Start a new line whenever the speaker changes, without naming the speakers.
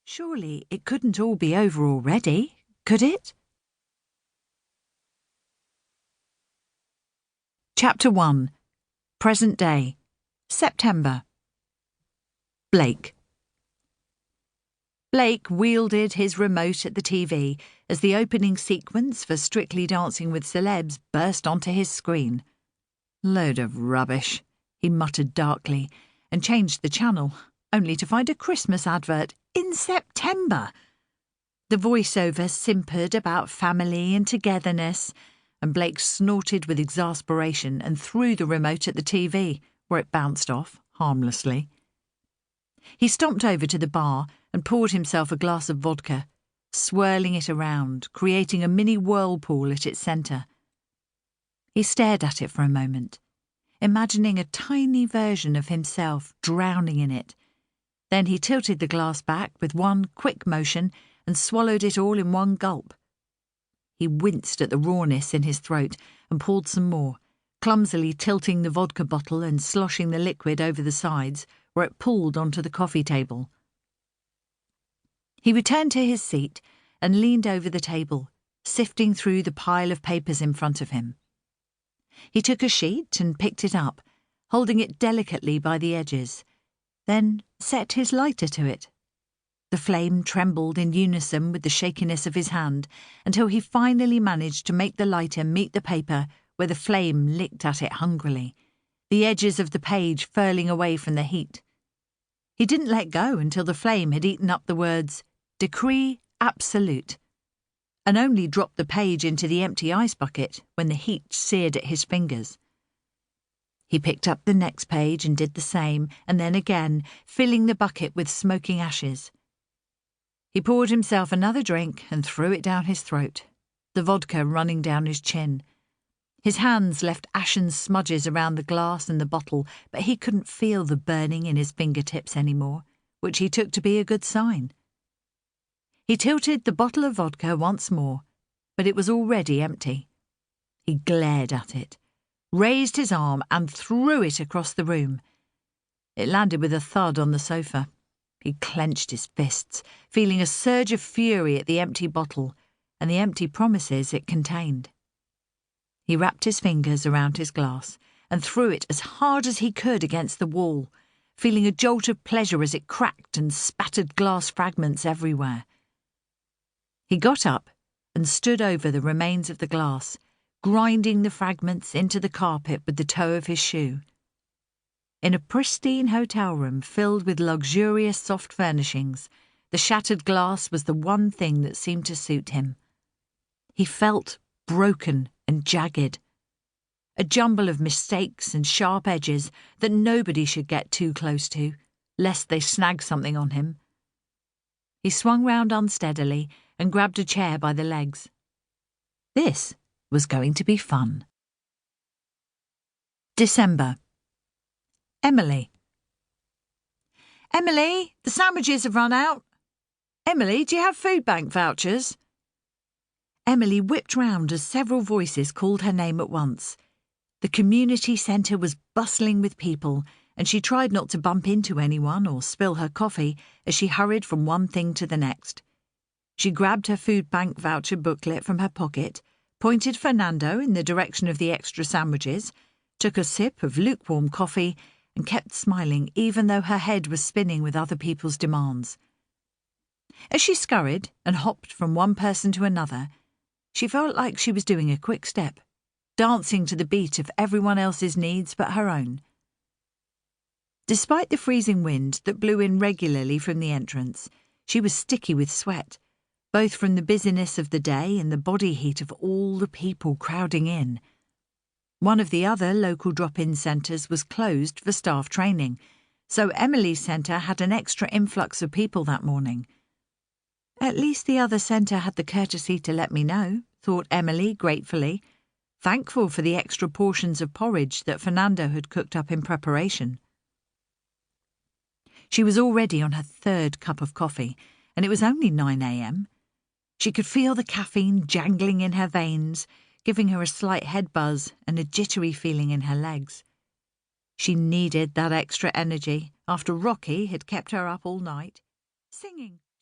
Surely it couldn't all be over already, could it? Chapter 1. Present Day. September. Blake. Blake wielded his remote at the TV as the opening sequence for Strictly Dancing with Celebs burst onto his screen. Load of rubbish, he muttered darkly, and changed the channel, only to find a Christmas advert in September. The voiceover simpered about family and togetherness, and Blake snorted with exasperation and threw the remote at the TV, where it bounced off, harmlessly. He stomped over to the bar and poured himself a glass of vodka, swirling it around, creating a mini whirlpool at its centre. He stared at it for a moment, imagining a tiny version of himself drowning in it. Then he tilted the glass back with one quick motion and swallowed it all in one gulp. He winced at the rawness in his throat and poured some more, clumsily tilting the vodka bottle and sloshing the liquid over the sides, where it pooled onto the coffee table. He returned to his seat and leaned over the table, sifting through the pile of papers in front of him. He took a sheet and picked it up, holding it delicately by the edges, then set his lighter to it. The flame trembled in unison with the shakiness of his hand until he finally managed to make the lighter meet the paper where the flame licked at it hungrily, the edges of the page furling away from the heat. He didn't let go until the flame had eaten up the words, "Decree Absolute," and only dropped the page into the empty ice bucket when the heat seared at his fingers. He picked up the next page and did the same, and then again, filling the bucket with smoking ashes. He poured himself another drink and threw it down his throat, the vodka running down his chin. His hands left ashen smudges around the glass and the bottle, but he couldn't feel the burning in his fingertips anymore, which he took to be a good sign. He tilted the bottle of vodka once more, but it was already empty. He glared at it, raised his arm and threw it across the room. It landed with a thud on the sofa. He clenched his fists, feeling a surge of fury at the empty bottle and the empty promises it contained. He wrapped his fingers around his glass and threw it as hard as he could against the wall, feeling a jolt of pleasure as it cracked and spattered glass fragments everywhere. He got up and stood over the remains of the glass, grinding the fragments into the carpet with the toe of his shoe. In a pristine hotel room filled with luxurious soft furnishings, the shattered glass was the one thing that seemed to suit him. He felt broken and jagged, a jumble of mistakes and sharp edges that nobody should get too close to, lest they snag something on him. He swung round unsteadily and grabbed a chair by the legs. This was going to be fun. December. Emily. Emily, the sandwiches have run out. Emily, do you have food bank vouchers? Emily whipped round as several voices called her name at once. The community centre was bustling with people, and she tried not to bump into anyone or spill her coffee as she hurried from one thing to the next. She grabbed her food bank voucher booklet from her pocket, pointed Fernando in the direction of the extra sandwiches, took a sip of lukewarm coffee, and kept smiling even though her head was spinning with other people's demands. As she scurried and hopped from one person to another, she felt like she was doing a quick step, dancing to the beat of everyone else's needs but her own. Despite the freezing wind that blew in regularly from the entrance, she was sticky with sweat, both from the busyness of the day and the body heat of all the people crowding in. One of the other local drop-in centres was closed for staff training, so Emily's centre had an extra influx of people that morning. At least the other centre had the courtesy to let me know, thought Emily gratefully, thankful for the extra portions of porridge that Fernando had cooked up in preparation. She was already on her third cup of coffee, and it was only 9 a.m. She could feel the caffeine jangling in her veins, giving her a slight head buzz and a jittery feeling in her legs. She needed that extra energy after Rocky had kept her up all night, singing.